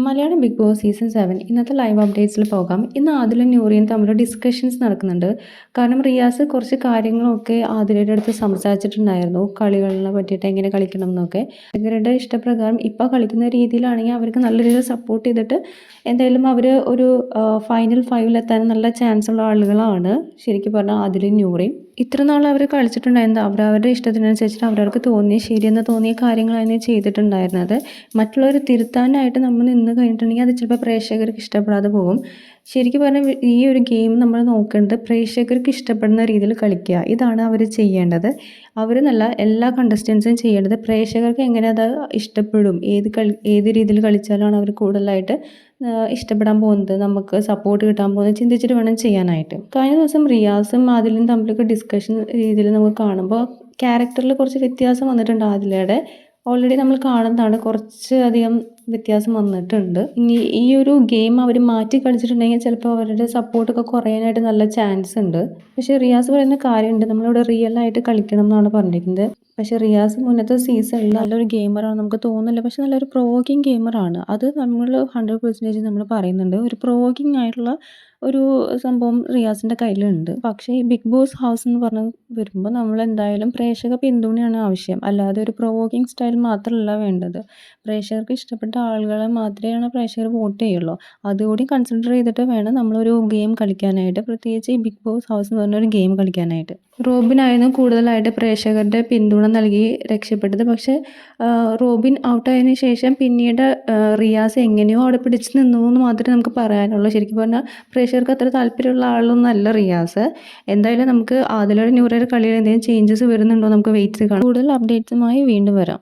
Malayalam big boss season 7 ഇന്നത്തെ live അപ്ഡേറ്റ്സിൽ പോകാം. ഇന്ന് ആദിലും നൂറിയും തമ്മിൽ ഡിസ്കഷൻസ് നടക്കുന്നുണ്ട്. കാരണം റിയാസ് കുറച്ച് കാര്യങ്ങളൊക്കെ ആദിലയുടെ അടുത്ത് സംസാരിച്ചിട്ടുണ്ടായിരുന്നു. കളികളെ പറ്റിയിട്ട് എങ്ങനെ കളിക്കണം എന്നൊക്കെ. ഇവരുടെ ഇഷ്ടപ്രകാരം ഇപ്പോൾ കളിക്കുന്ന രീതിയിലാണെങ്കിൽ അവർക്ക് നല്ല രീതിയിൽ സപ്പോർട്ട് ചെയ്തിട്ട് എന്തായാലും അവർ ഒരു ഫൈനൽ ഫൈവിലെത്താൻ നല്ല ചാൻസ് ഉള്ള ആളുകളാണ് ശരിക്കും പറഞ്ഞാൽ ആദിലും നൂറിയും. ഇത്ര നാൾ അവർ കളിച്ചിട്ടുണ്ടായിരുന്നത് അവരവരുടെ ഇഷ്ടത്തിനനുസരിച്ചിട്ട് അവരവർക്ക് തോന്നിയ ശരിയെന്ന് തോന്നിയ കാര്യങ്ങളാണ് ചെയ്തിട്ടുണ്ടായിരുന്നത്. മറ്റുള്ളവർ തിരുത്താനായിട്ട് നമ്മൾ നിന്ന് കഴിഞ്ഞിട്ടുണ്ടെങ്കിൽ അത് ചിലപ്പോൾ പ്രേക്ഷകർക്ക് ഇഷ്ടപ്പെടാതെ പോകും. ശരിക്കും പറഞ്ഞാൽ ഈ ഒരു ഗെയിം നമ്മൾ നോക്കേണ്ടത് പ്രേക്ഷകർക്ക് ഇഷ്ടപ്പെടുന്ന രീതിയിൽ കളിക്കുക, ഇതാണ് അവർ ചെയ്യേണ്ടത്. അവർ നല്ല എല്ലാ കണ്ടസ്റ്റൻസും ചെയ്യേണ്ടത് പ്രേക്ഷകർക്ക് എങ്ങനെ അത് ഇഷ്ടപ്പെടും, ഏത് രീതിയിൽ കളിച്ചാലാണ് അവർ കൂടുതലായിട്ട് ഇഷ്ടപ്പെടാൻ പോകുന്നത്, നമുക്ക് സപ്പോർട്ട് കിട്ടാൻ പോകുന്നത് ചിന്തിച്ചിട്ട് വേണം ചെയ്യാനായിട്ട്. കഴിഞ്ഞ ദിവസം റിയാസും ആദിലും തമ്മിലൊക്കെ ഡിസ്കഷൻ രീതിയിൽ നമുക്ക് കാണുമ്പോൾ ക്യാരക്ടറിൽ കുറച്ച് വ്യത്യാസം വന്നിട്ടുണ്ട്. ആദിലയുടെ ഓൾറെഡി നമ്മൾ കാണുന്നതാണ്, കുറച്ച് അധികം വ്യത്യാസം വന്നിട്ടുണ്ട്. ഇനി ഈ ഒരു ഗെയിം അവർ മാറ്റി കളിച്ചിട്ടുണ്ടെങ്കിൽ ചിലപ്പോൾ അവരുടെ സപ്പോർട്ടൊക്കെ കുറയാനായിട്ട് നല്ല ചാൻസ് ഉണ്ട്. പക്ഷേ റിയാസ് പറയുന്ന കാര്യമുണ്ട്, നമ്മളിവിടെ റിയൽ ആയിട്ട് കളിക്കണം എന്നാണ് പറഞ്ഞിരിക്കുന്നത്. പക്ഷേ റിയാസ് മുന്നത്തെ സീസണിൽ നല്ലൊരു ഗെയിമറാണ് നമുക്ക് തോന്നുന്നില്ല, പക്ഷെ നല്ലൊരു പ്രൊവോക്കിംഗ് ഗെയിമറാണ്. അത് നമ്മൾ 100% നമ്മൾ പറയുന്നുണ്ട്. ഒരു പ്രൊവോക്കിംഗ് ആയിട്ടുള്ള ഒരു സംഭവം റിയാസിൻ്റെ കയ്യിലുണ്ട്. പക്ഷേ ഈ ബിഗ് ബോസ് ഹൗസ് എന്ന് പറഞ്ഞ് വരുമ്പോൾ നമ്മൾ എന്തായാലും പ്രേക്ഷക പിന്തുണയാണ് ആവശ്യം, അല്ലാതെ ഒരു പ്രൊവോക്കിംഗ് സ്റ്റൈൽ മാത്രമല്ല വേണ്ടത്. പ്രേക്ഷകർക്ക് ഇഷ്ടപ്പെട്ട ആളുകളെ മാത്രമേ പ്രേക്ഷകർ വോട്ട് ചെയ്യുള്ളൂ. അതുകൂടി കൺസിഡർ ചെയ്തിട്ട് വേണം നമ്മളൊരു ഗെയിം കളിക്കാനായിട്ട്, പ്രത്യേകിച്ച് ഈ ബിഗ് ബോസ് ഹൗസ് എന്ന് പറഞ്ഞൊരു ഗെയിം കളിക്കാനായിട്ട്. റോബിനായിരുന്നു കൂടുതലായിട്ട് പ്രേക്ഷകരുടെ പിന്തുണ നൽകി രക്ഷപ്പെട്ടത്. പക്ഷേ റോബിൻ ഔട്ടായതിനു ശേഷം പിന്നീട് റിയാസ് എങ്ങനെയോ അവിടെ പിടിച്ച് നിന്നു എന്ന് മാത്രമേ നമുക്ക് പറയാനുള്ളൂ. ശരിക്കും പറഞ്ഞാൽ പ്രേക്ഷകർക്ക് അത്ര താല്പര്യമുള്ള ആളൊന്നും അല്ല റിയാസ്. എന്തായാലും നമുക്ക് ആദിലയുടെ നൂറയുടെ കളിയിൽ എന്തെങ്കിലും ചേഞ്ചസ് വരുന്നുണ്ടോ നമുക്ക് വെയിറ്റ് കാണാം. കൂടുതൽ അപ്ഡേറ്റ്സുമായി വീണ്ടും വരാം.